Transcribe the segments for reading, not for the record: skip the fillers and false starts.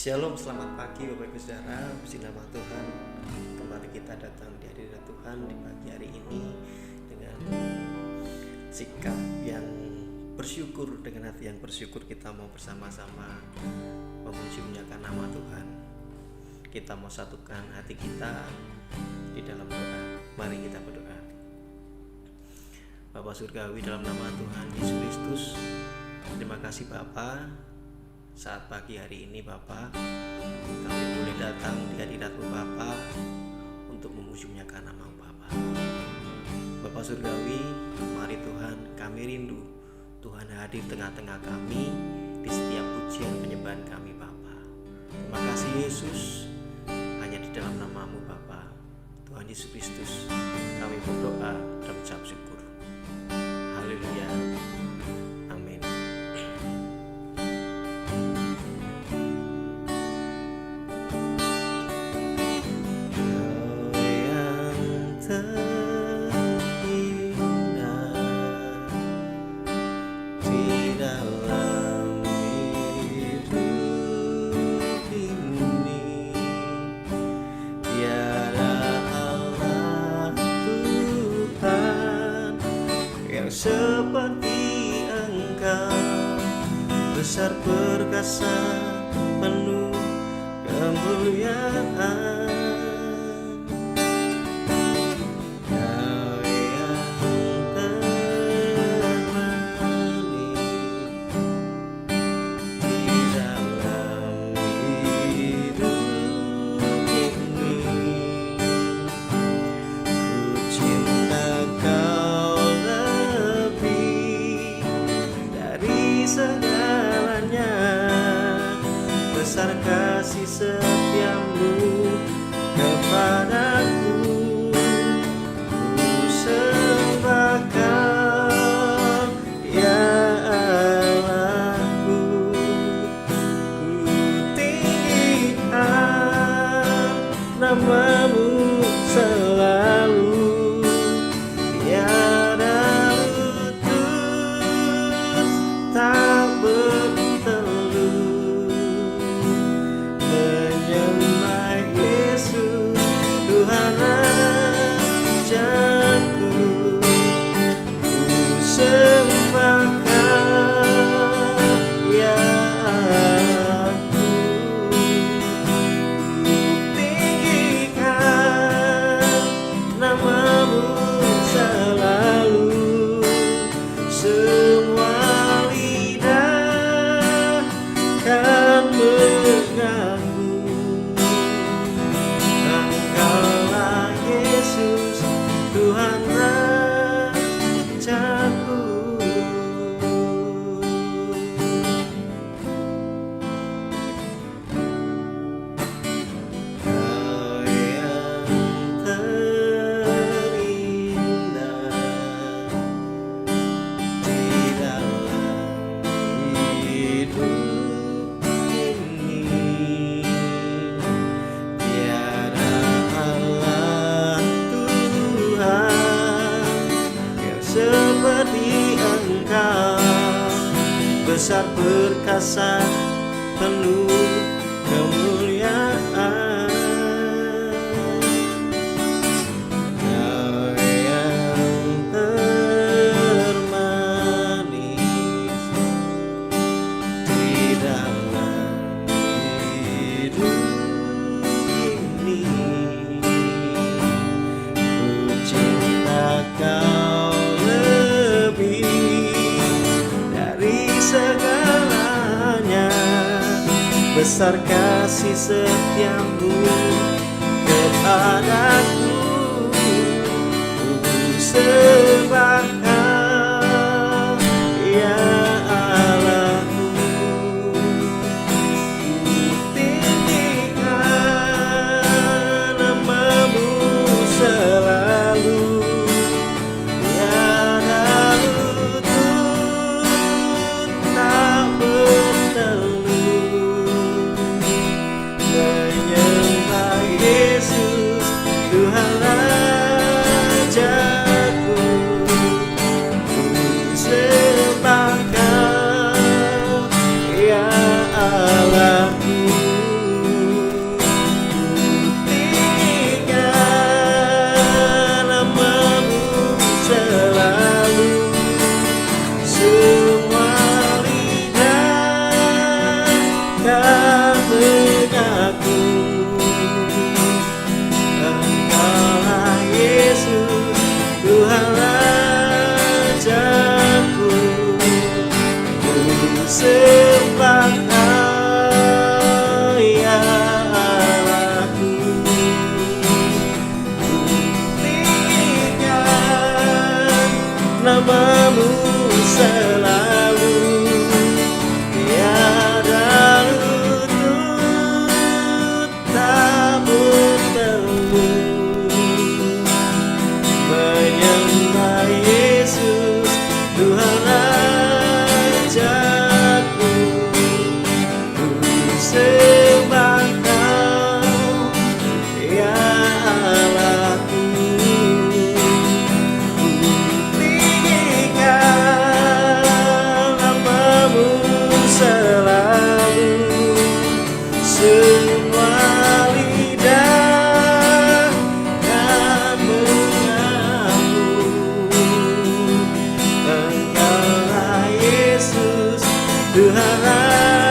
Shalom, selamat pagi Bapak Ibu Saudara. Puji nama Tuhan, kembali kita datang di hadirat Tuhan di pagi hari ini dengan sikap yang bersyukur. Dengan hati yang bersyukur kita mau bersama-sama memuji memuliakan nama Tuhan. Kita mau satukan hati kita di dalam doa. Mari kita berdoa. Bapa Surgawi, dalam nama Tuhan Yesus Kristus, terima kasih Bapa. Saat pagi hari ini Bapa, kami boleh datang di hadirat-Mu Bapa untuk memuji memuliakan nama-Mu Bapa. Bapa Surgawi, mari Tuhan, kami rindu Tuhan hadir tengah-tengah kami di setiap pujian penyembahan kami Bapa. Terima kasih Yesus, hanya di dalam nama-Mu Bapa, Tuhan Yesus Kristus, kami berdoa dan ucap syukur. Haleluya. Amin. Seperti Engkau, besar perkasa, penuh kemuliaan. Kau yang termanis di dalam hidup ini. Ku cinta Kau segalanya, besar kasih setiamu kepadaku. Ku sembah Kau ya Allahku, ku tinggikan nama-Mu selalu. Tak berteluh menyembah Yesus, Tuhan Rajaku. Ku sembah Kau ya aku, ku tinggikan nama-Mu selalu. Semua kan mengaku Engkaulah Yesus, Tuhan Rajaku. Kau yang terindah di dalam hidup. Seperti Engkau, besar perkasa, penuh kemuliaan. Kau yang termanis di dalam hidup ini. Ku cinta Kau segalanya, besar kasih setiamu kepadaku. Ku sembah Kau ya Allahku, ku tinggikan nama-Mu selalu. Menyembah Yesus, Tuhan selalu, tiada lutut tak bertemu, menyembah Yesus Tuhan Rajaku. Ku sembah Kau, ya Allahku. Ku tinggikan namamu selalu, semua lidah kan mengaku Engkaulah Yesus Tuhan Rajaku.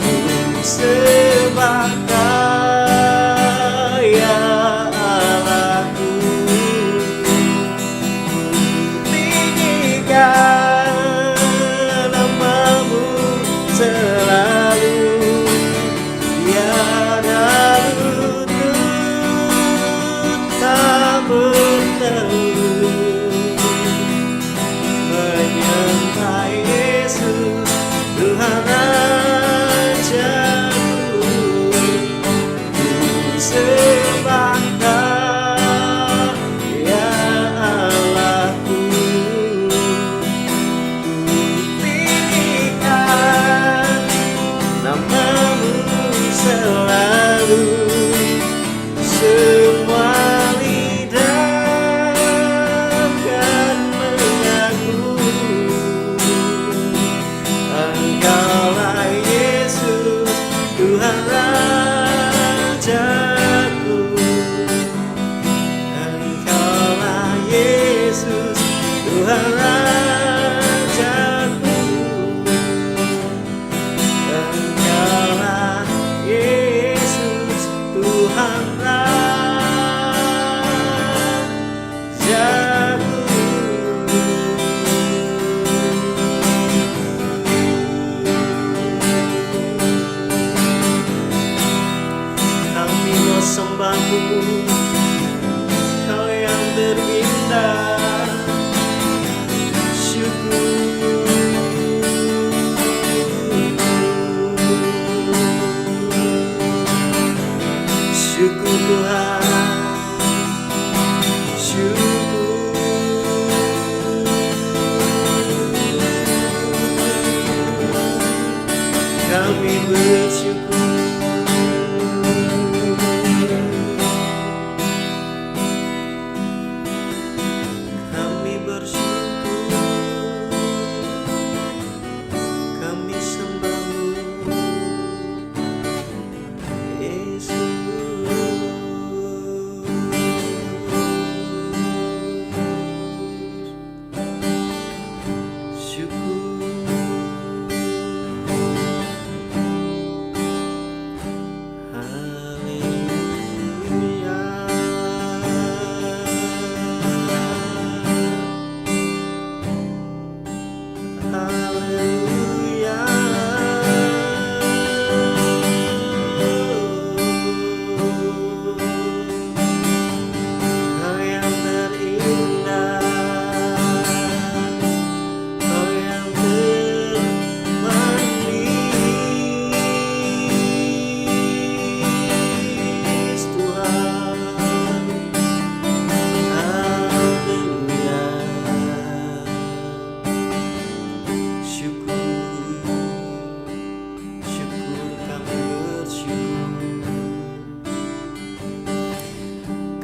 Ku sembah Kau, ya Allahku. Ku tinggikan namamu selalu, tiada lutut tak bertemu, menyembah Yesus Tuhan Rajaku. Ku sembah Kau, ya Allahku. Ku tinggikan namamu selalu, semua lidah kan mengaku Engkaulah Yesus Tuhan Rajaku. Engkaulah Yesus Tuhan Rajaku. Engkaulah Yesus Tuhan Rajaku. Kami mau sembahmu, Kau yang terindah. Syukur, syukur Tuhan, syukur. Kami bersyukur. Kami bersyukur, kami sembahmu Yesus.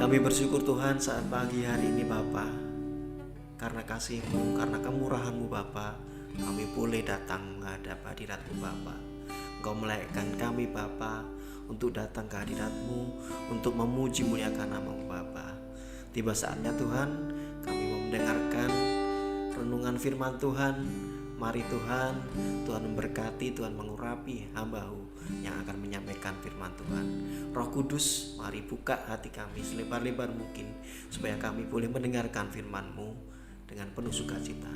Kami bersyukur Tuhan saat pagi hari ini Bapa, karena kasih-Mu, karena kemurahan-Mu Bapa, kami boleh datang menghadap hadirat-Mu Bapa. Engkau melayakkan kami Bapa untuk datang ke hadirat-Mu, untuk memuji muliakan nama-Mu Bapa. Tiba saatnya Tuhan, kami mau mendengarkan renungan firman Tuhan. Mari Tuhan, Tuhan memberkati, Tuhan mengurapi hamba-Mu yang akan menyampaikan firman Tuhan. Roh Kudus, mari buka hati kami selebar-lebar mungkin, supaya kami boleh mendengarkan firman-Mu dengan penuh sukacita.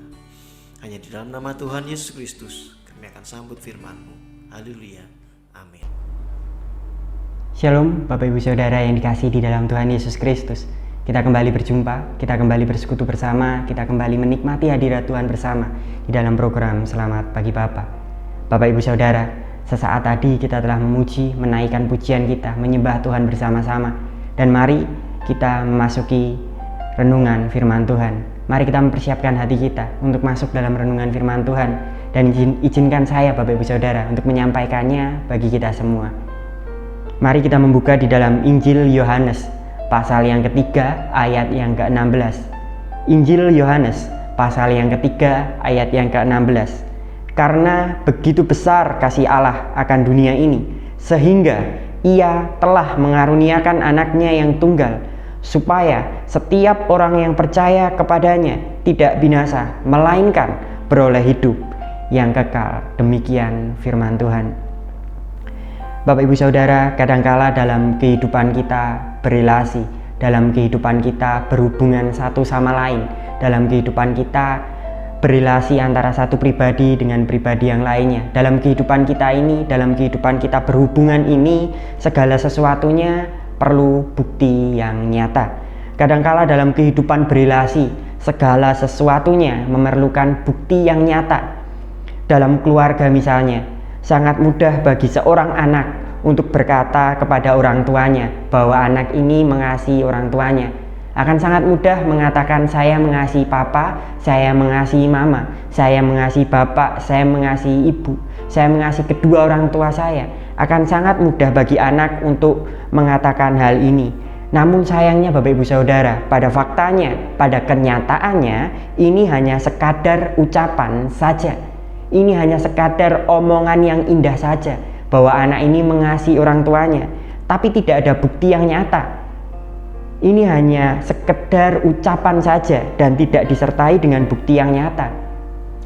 Hanya di dalam nama Tuhan Yesus Kristus kami akan sambut firman-Mu. Haleluya, amin. Shalom Bapak Ibu Saudara yang dikasihi di dalam Tuhan Yesus Kristus. Kita kembali berjumpa, kita kembali bersekutu bersama, kita kembali menikmati hadirat Tuhan bersama di dalam program Selamat Pagi Bapa. Bapak Ibu Saudara, sesaat tadi kita telah memuji, menaikkan pujian kita, menyembah Tuhan bersama-sama. Dan mari kita memasuki renungan firman Tuhan. Mari kita mempersiapkan hati kita untuk masuk dalam renungan firman Tuhan. Dan izinkan saya Bapak Ibu Saudara untuk menyampaikannya bagi kita semua. Mari kita membuka di dalam Injil Yohanes pasal yang ketiga ayat yang ke-16. Injil Yohanes pasal yang ketiga ayat yang ke-16. Karena begitu besar kasih Allah akan dunia ini, sehingga Ia telah mengaruniakan anaknya yang tunggal, supaya setiap orang yang percaya kepadanya tidak binasa, melainkan beroleh hidup yang kekal. Demikian firman Tuhan. Bapak Ibu Saudara, kadangkala dalam kehidupan kita berelasi, dalam kehidupan kita berhubungan satu sama lain, dalam kehidupan kita berelasi antara satu pribadi dengan pribadi yang lainnya. Dalam kehidupan kita ini, dalam kehidupan kita berhubungan ini, segala sesuatunya perlu bukti yang nyata. Kadangkala dalam kehidupan berelasi, segala sesuatunya memerlukan bukti yang nyata. Dalam keluarga misalnya, sangat mudah bagi seorang anak untuk berkata kepada orang tuanya bahwa anak ini mengasihi orang tuanya. Akan sangat mudah mengatakan saya mengasihi papa, saya mengasihi mama, saya mengasihi bapak, saya mengasihi ibu, saya mengasihi kedua orang tua saya. Akan sangat mudah bagi anak untuk mengatakan hal ini. Namun sayangnya Bapak Ibu Saudara, pada faktanya, pada kenyataannya, ini hanya sekadar ucapan saja. Ini hanya sekadar omongan yang indah saja bahwa anak ini mengasihi orang tuanya, tapi tidak ada bukti yang nyata. Ini hanya sekedar ucapan saja dan tidak disertai dengan bukti yang nyata.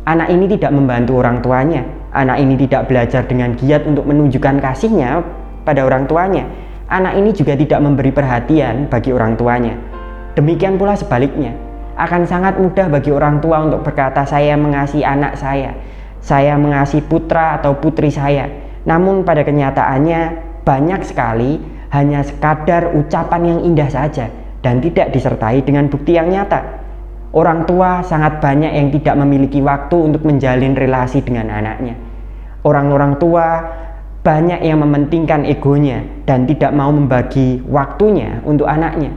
Anak ini tidak membantu orang tuanya, anak ini tidak belajar dengan giat untuk menunjukkan kasihnya pada orang tuanya. Anak ini juga tidak memberi perhatian bagi orang tuanya. Demikian pula sebaliknya, akan sangat mudah bagi orang tua untuk berkata saya mengasihi anak saya mengasihi putra atau putri saya. Namun pada kenyataannya banyak sekali hanya sekadar ucapan yang indah saja dan tidak disertai dengan bukti yang nyata. Orang tua sangat banyak yang tidak memiliki waktu untuk menjalin relasi dengan anaknya. Orang-orang tua banyak yang mementingkan egonya dan tidak mau membagi waktunya untuk anaknya.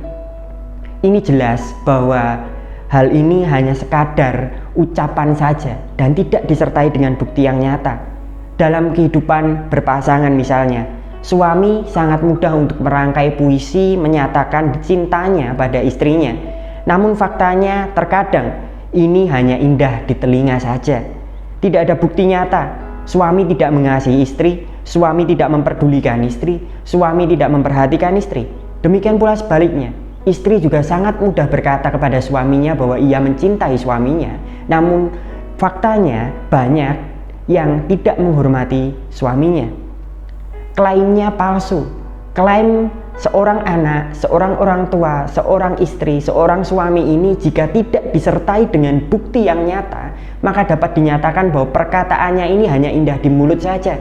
Ini jelas bahwa hal ini hanya sekadar ucapan saja dan tidak disertai dengan bukti yang nyata. Dalam kehidupan berpasangan misalnya, suami sangat mudah untuk merangkai puisi menyatakan cintanya pada istrinya. Namun faktanya terkadang ini hanya indah di telinga saja. Tidak ada bukti nyata. Suami tidak mengasihi istri, suami tidak memperdulikan istri, suami tidak memperhatikan istri. Demikian pula sebaliknya. Istri juga sangat mudah berkata kepada suaminya bahwa ia mencintai suaminya. Namun faktanya banyak yang tidak menghormati suaminya. Klaimnya palsu. Klaim seorang anak, seorang orang tua, seorang istri, seorang suami ini jika tidak disertai dengan bukti yang nyata, maka dapat dinyatakan bahwa perkataannya ini hanya indah di mulut saja.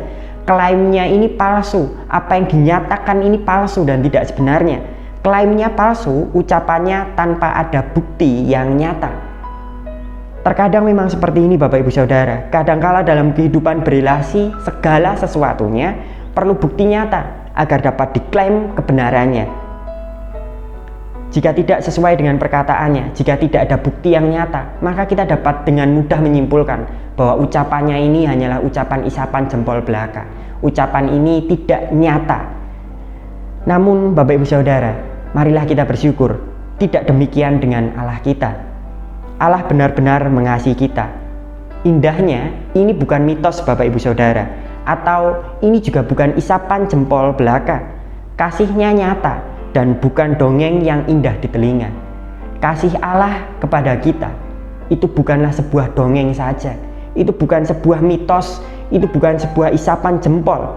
Klaimnya ini palsu. Apa yang dinyatakan ini palsu dan tidak sebenarnya. Klaimnya palsu, ucapannya tanpa ada bukti yang nyata. Terkadang memang seperti ini Bapak Ibu Saudara. Kadangkala dalam kehidupan berelasi segala sesuatunya perlu bukti nyata agar dapat diklaim kebenarannya. Jika tidak sesuai dengan perkataannya, jika tidak ada bukti yang nyata, maka kita dapat dengan mudah menyimpulkan bahwa ucapannya ini hanyalah ucapan isapan jempol belaka. Ucapan ini tidak nyata. Namun Bapak Ibu Saudara, marilah kita bersyukur tidak demikian dengan Allah kita. Allah benar-benar mengasihi kita. Indahnya, ini bukan mitos Bapak Ibu Saudara, atau ini juga bukan isapan jempol belaka. Kasihnya nyata dan bukan dongeng yang indah di telinga. Kasih Allah kepada kita itu bukanlah sebuah dongeng saja. Itu bukan sebuah mitos, itu bukan sebuah isapan jempol.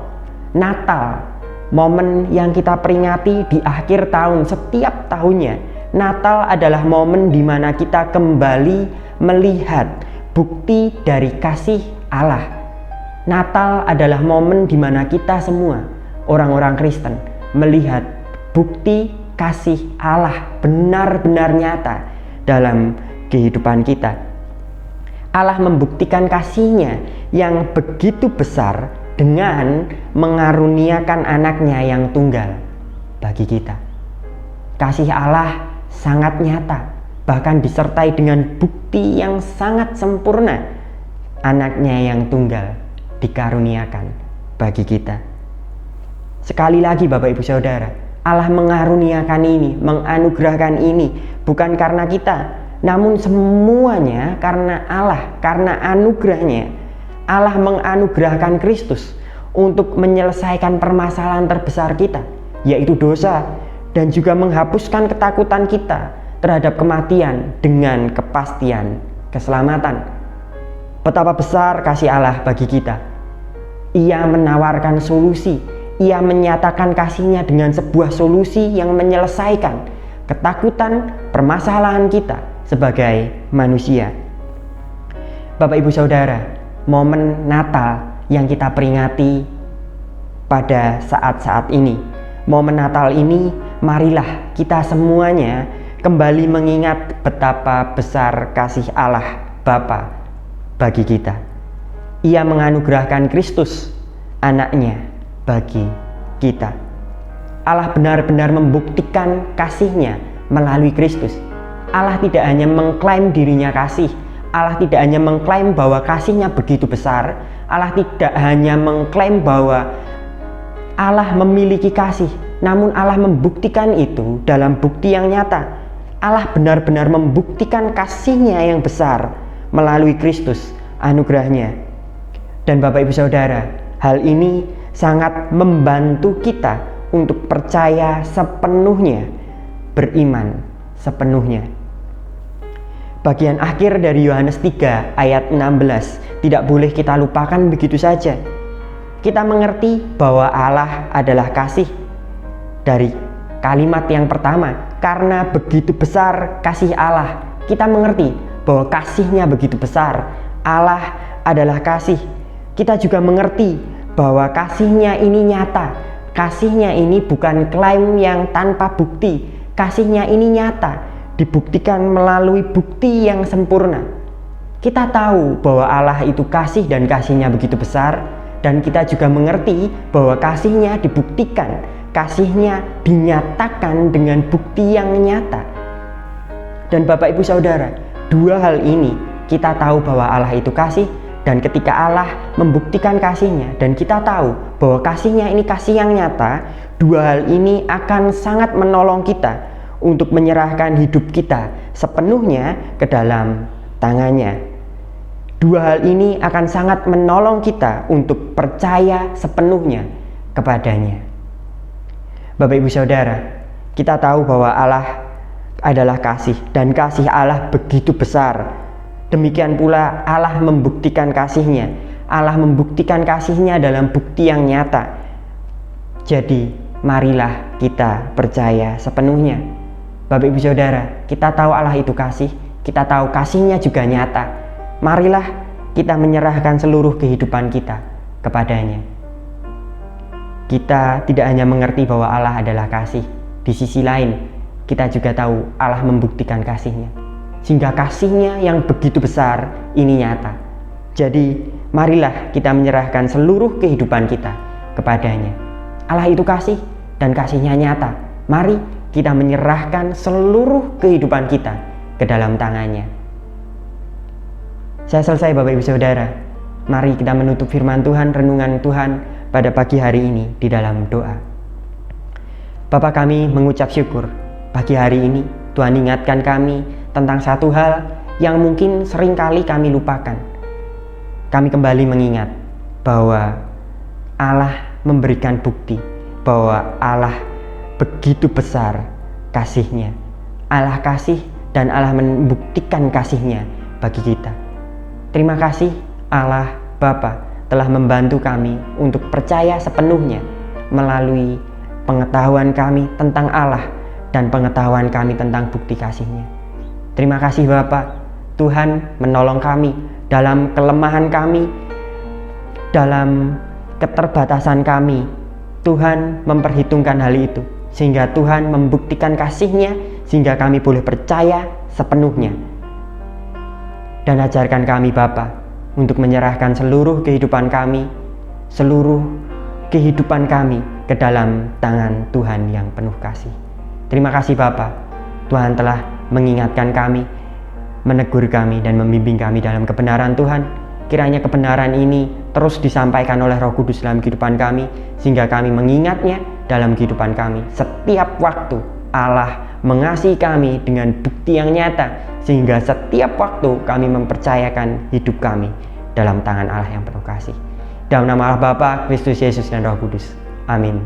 Natal, momen yang kita peringati di akhir tahun setiap tahunnya. Natal adalah momen di mana kita kembali melihat bukti dari kasih Allah. Natal adalah momen di mana kita semua, orang-orang Kristen, melihat bukti kasih Allah benar-benar nyata dalam kehidupan kita. Allah membuktikan kasih-Nya yang begitu besar dengan mengaruniakan anaknya yang tunggal bagi kita. Kasih Allah sangat nyata, bahkan disertai dengan bukti yang sangat sempurna. Anaknya yang tunggal dikaruniakan bagi kita. Sekali lagi Bapak Ibu Saudara, Allah mengaruniakan ini, menganugerahkan ini bukan karena kita, namun semuanya karena Allah, karena anugerahnya. Allah menganugerahkan Kristus untuk menyelesaikan permasalahan terbesar kita, yaitu dosa, dan juga menghapuskan ketakutan kita terhadap kematian dengan kepastian keselamatan. Betapa besar kasih Allah bagi kita. Ia menawarkan solusi, Ia menyatakan kasih-Nya dengan sebuah solusi yang menyelesaikan ketakutan permasalahan kita sebagai manusia. Bapak Ibu Saudara, momen Natal yang kita peringati pada saat-saat ini, momen Natal ini, marilah kita semuanya kembali mengingat betapa besar kasih Allah Bapa bagi kita. Ia menganugerahkan Kristus, anaknya, bagi kita. Allah benar-benar membuktikan kasih-Nya melalui Kristus. Allah tidak hanya mengklaim dirinya kasih, Allah tidak hanya mengklaim bahwa kasih-Nya begitu besar, Allah tidak hanya mengklaim bahwa Allah memiliki kasih, namun Allah membuktikan itu dalam bukti yang nyata. Allah benar-benar membuktikan kasih-Nya yang besar melalui Kristus, anugerah-Nya. Dan Bapak Ibu Saudara, hal ini sangat membantu kita untuk percaya sepenuhnya, beriman sepenuhnya. Bagian akhir dari Yohanes 3 ayat 16 tidak boleh kita lupakan begitu saja. Kita mengerti bahwa Allah adalah kasih dari kalimat yang pertama. Karena begitu besar kasih Allah, kita mengerti bahwa kasih-Nya begitu besar. Allah adalah kasih. Kita juga mengerti bahwa kasih-Nya ini nyata. Kasih-Nya ini bukan klaim yang tanpa bukti. Kasih-Nya ini nyata, dibuktikan melalui bukti yang sempurna. Kita tahu bahwa Allah itu kasih dan kasih-Nya begitu besar, dan kita juga mengerti bahwa kasih-Nya dibuktikan, kasih-Nya dinyatakan dengan bukti yang nyata. Dan Bapak Ibu Saudara, dua hal ini kita tahu bahwa Allah itu kasih, dan ketika Allah membuktikan kasih-Nya dan kita tahu bahwa kasih-Nya ini kasih yang nyata, dua hal ini akan sangat menolong kita untuk menyerahkan hidup kita sepenuhnya ke dalam tangan-Nya. Dua hal ini akan sangat menolong kita untuk percaya sepenuhnya kepadanya. Bapak Ibu Saudara, kita tahu bahwa Allah adalah kasih dan kasih Allah begitu besar. Demikian pula Allah membuktikan kasih-Nya. Allah membuktikan kasih-Nya dalam bukti yang nyata. Jadi marilah kita percaya sepenuhnya. Bapak Ibu Saudara, kita tahu Allah itu kasih, kita tahu kasih-Nya juga nyata. Marilah kita menyerahkan seluruh kehidupan kita kepadanya. Kita tidak hanya mengerti bahwa Allah adalah kasih, di sisi lain kita juga tahu Allah membuktikan kasih-Nya, sehingga kasih-Nya yang begitu besar ini nyata. Jadi marilah kita menyerahkan seluruh kehidupan kita kepadanya. Allah itu kasih dan kasih-Nya nyata. Mari kita menyerahkan seluruh kehidupan kita ke dalam tangan-Nya. Saya selesai Bapak Ibu Saudara. Mari kita menutup firman Tuhan, renungan Tuhan pada pagi hari ini di dalam doa. Bapa, kami mengucap syukur pagi hari ini Tuhan ingatkan kami tentang satu hal yang mungkin seringkali kami lupakan. Kami kembali mengingat bahwa Allah memberikan bukti bahwa Allah begitu besar kasih-Nya. Allah kasih dan Allah membuktikan kasih-Nya bagi kita. Terima kasih Allah Bapa telah membantu kami untuk percaya sepenuhnya melalui pengetahuan kami tentang Allah dan pengetahuan kami tentang bukti kasih-Nya. Terima kasih Bapa, Tuhan menolong kami dalam kelemahan kami, dalam keterbatasan kami. Tuhan memperhitungkan hal itu sehingga Tuhan membuktikan kasih-Nya, sehingga kami boleh percaya sepenuhnya. Dan ajarkan kami Bapa untuk menyerahkan seluruh kehidupan kami ke dalam tangan Tuhan yang penuh kasih. Terima kasih Bapa, Tuhan telah mengingatkan kami, menegur kami, dan membimbing kami dalam kebenaran Tuhan. Kiranya kebenaran ini terus disampaikan oleh Roh Kudus dalam kehidupan kami, sehingga kami mengingatnya dalam kehidupan kami. Setiap waktu Allah mengasihi kami dengan bukti yang nyata, sehingga setiap waktu kami mempercayakan hidup kami dalam tangan Allah yang penuh kasih. Dalam nama Allah Bapa, Kristus Yesus, dan Roh Kudus. Amin.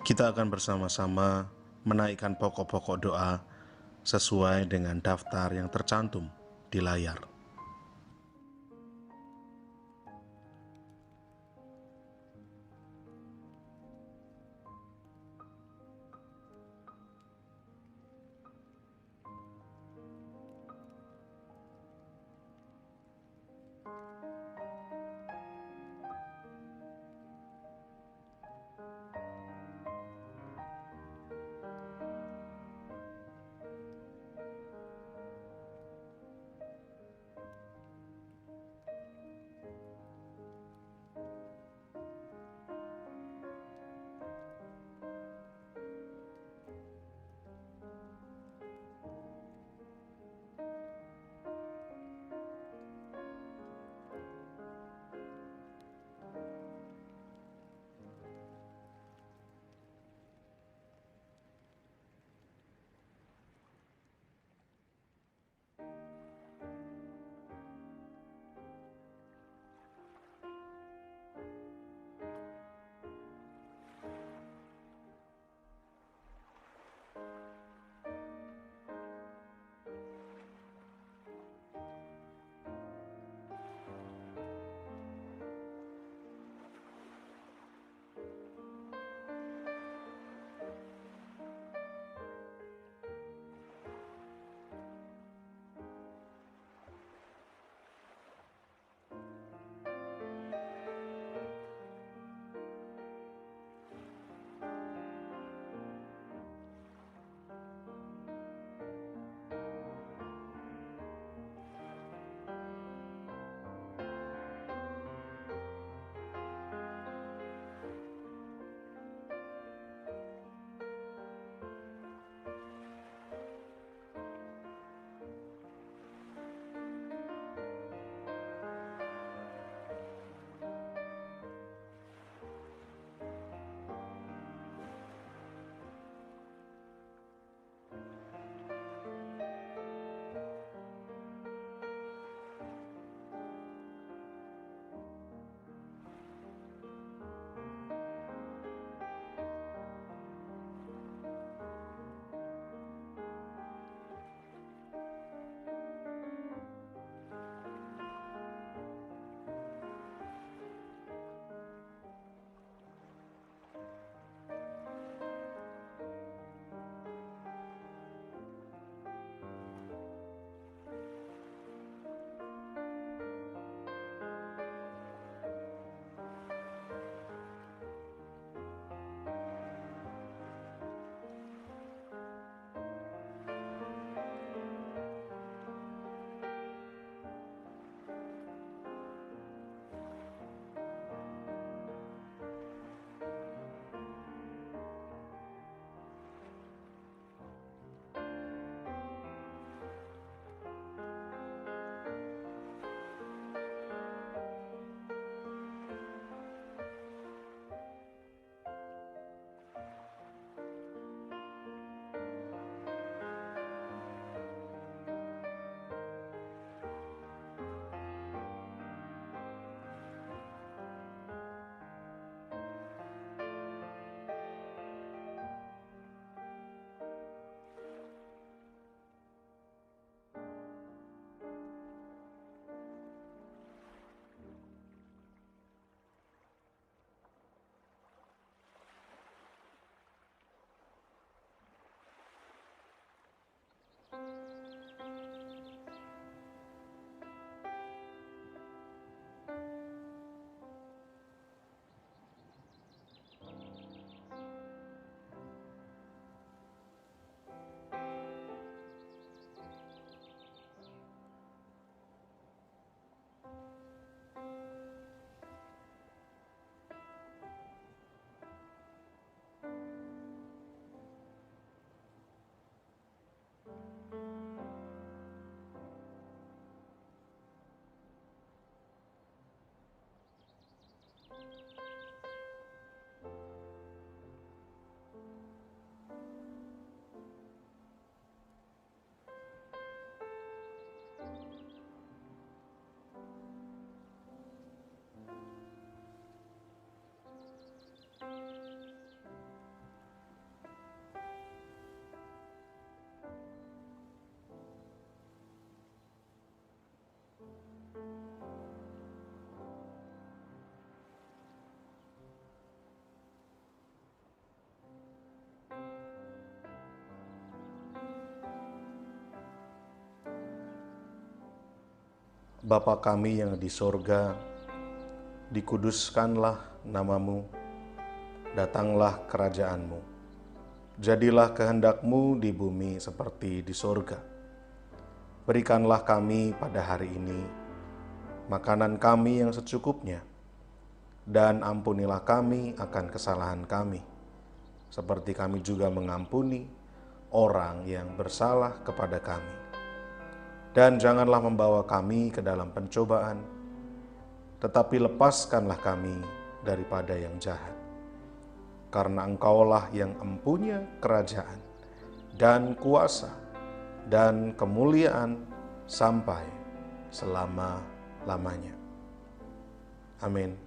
Kita akan bersama-sama menaikkan pokok-pokok doa sesuai dengan daftar yang tercantum di layar. Bapa kami yang di sorga, dikuduskanlah namamu, datanglah kerajaanmu. Jadilah kehendak-Mu di bumi seperti di sorga. Berikanlah kami pada hari ini makanan kami yang secukupnya, dan ampunilah kami akan kesalahan kami, seperti kami juga mengampuni orang yang bersalah kepada kami. Dan janganlah membawa kami ke dalam pencobaan, tetapi lepaskanlah kami daripada yang jahat. Karena Engkaulah yang empunya kerajaan dan kuasa dan kemuliaan sampai selama-lamanya. Amin.